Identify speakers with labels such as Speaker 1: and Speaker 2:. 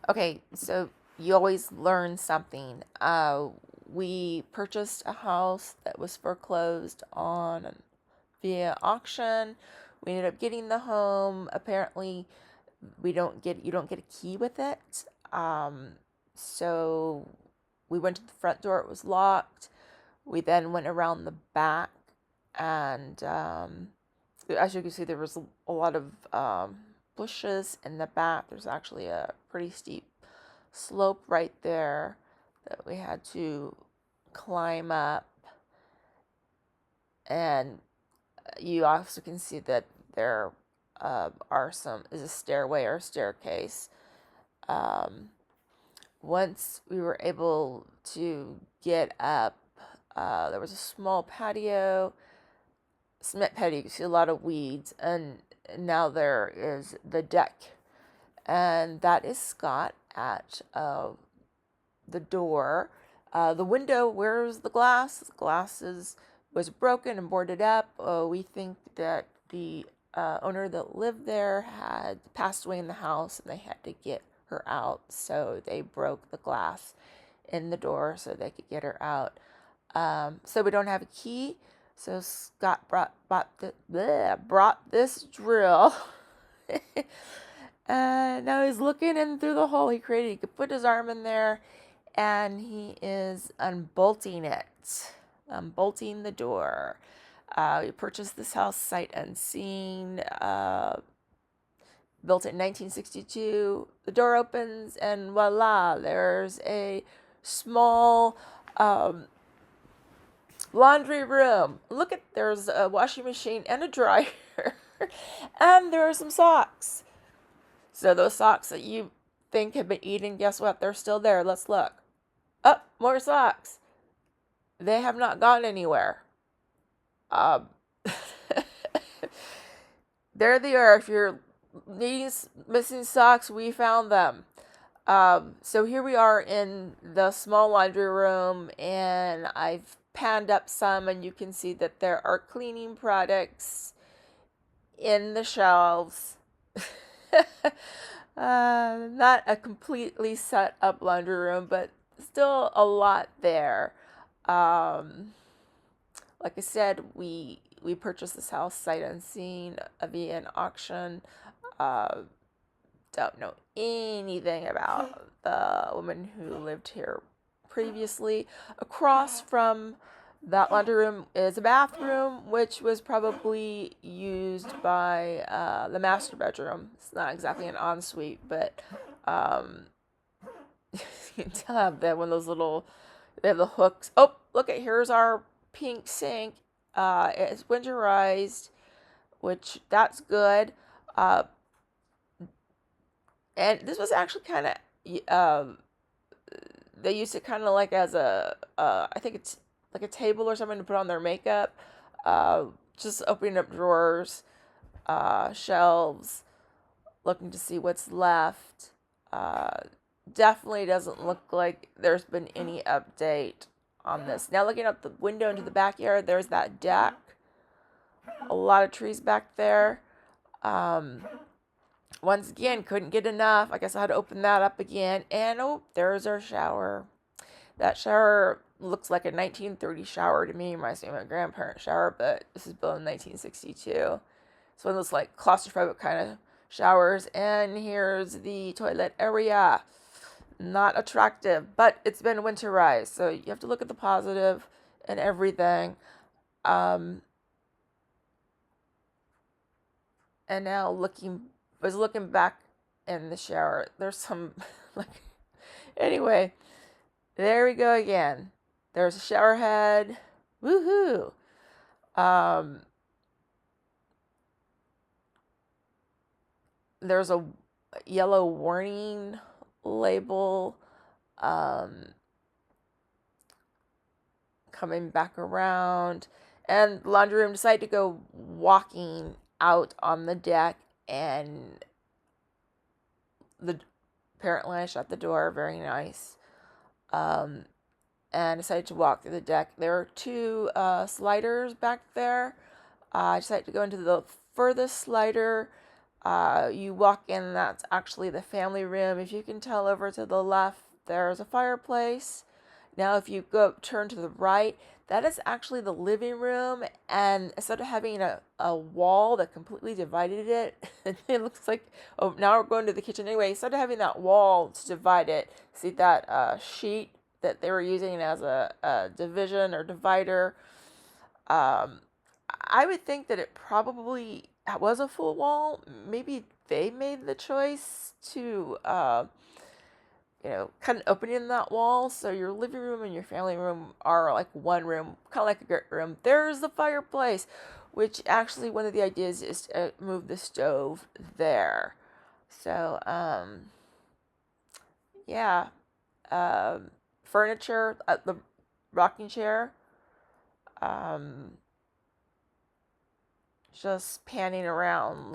Speaker 1: Okay, so you always learn something. We purchased a house that was foreclosed on via auction. We ended up getting the home. Apparently, you don't get a key with it. Um, so we went to the front door. It was locked. We then went around the back, and as you can see, there was a lot of bushes in the back. There's actually a pretty steep slope right there that we had to climb up. And you also can see that there is a stairway or staircase. Um, Once we were able to get up, there was a small patio, cement patio. You can see a lot of weeds, and now there is the deck, and that is Scott at the door. The window, where's the glass? The glass was broken and boarded up. We think that the owner that lived there had passed away in the house and they had to get her out. So they broke the glass in the door so they could get her out. So we don't have a key. So Scott brought this drill. And now he's looking in through the hole he created. He could put his arm in there and he is unbolting it, unbolting the door. We purchased this house sight unseen, built in 1962. The door opens and voila, there's a small laundry room. Look at, there's a washing machine and a dryer, and there are some socks. So those socks that you think have been eaten, guess what? They're still there. Let's look. Oh, more socks. They have not gone anywhere. Um, there they are. If you're needing missing socks, we found them. So here we are in the small laundry room, and I've panned up some, and you can see that there are cleaning products in the shelves. Not a completely set up laundry room, but still a lot there. Um, like I said, we purchased this house sight unseen via an auction. Uh, don't know anything about the woman who lived here previously. Across from that laundry room is a bathroom, which was probably used by the master bedroom. It's not exactly an ensuite, but you can tell they have one of those little, they have the hooks. Oh, look at, here's our pink sink. It's winterized, which that's good. Uh, and this was actually kind of, they used it kind of like as a, I think it's like a table or something to put on their makeup. Just opening up drawers, shelves, looking to see what's left. Definitely doesn't look like there's been any update on this. Now looking out the window into the backyard, there's that deck. A lot of trees back there. Once again, couldn't get enough. I guess I had to open that up again. And oh, there's our shower. That shower looks like a 1930 shower to me. Reminds me of my grandparents' shower, but this is built in 1962. It's one of those like claustrophobic kind of showers. And here's the toilet area. Not attractive, but it's been winterized, so you have to look at the positive and everything. Um, and now looking back in the shower. There's some like anyway. There we go again. There's a shower head. Woohoo! Um, there's a yellow warning label. Coming back around, and the laundry room decided to go walking out on the deck, and the apparently I shut the door. Very nice. Um, and decided to walk through the deck. There are two sliders back there. I decided to go into the furthest slider. You walk in, that's actually the family room. If you can tell, over to the left, there's a fireplace. Now, if you go turn to the right, that is actually the living room. And instead of having a wall that completely divided it, it looks like, oh, now we're going to the kitchen anyway. Instead of having that wall to divide it, see that sheet that they were using as a division or divider? Um, I would think that it probably was a full wall. Maybe they made the choice to, kind of opening that wall, so your living room and your family room are like one room, kind of like a great room. There's the fireplace, which actually one of the ideas is to move the stove there. So, yeah, furniture, the rocking chair. Um, just panning around,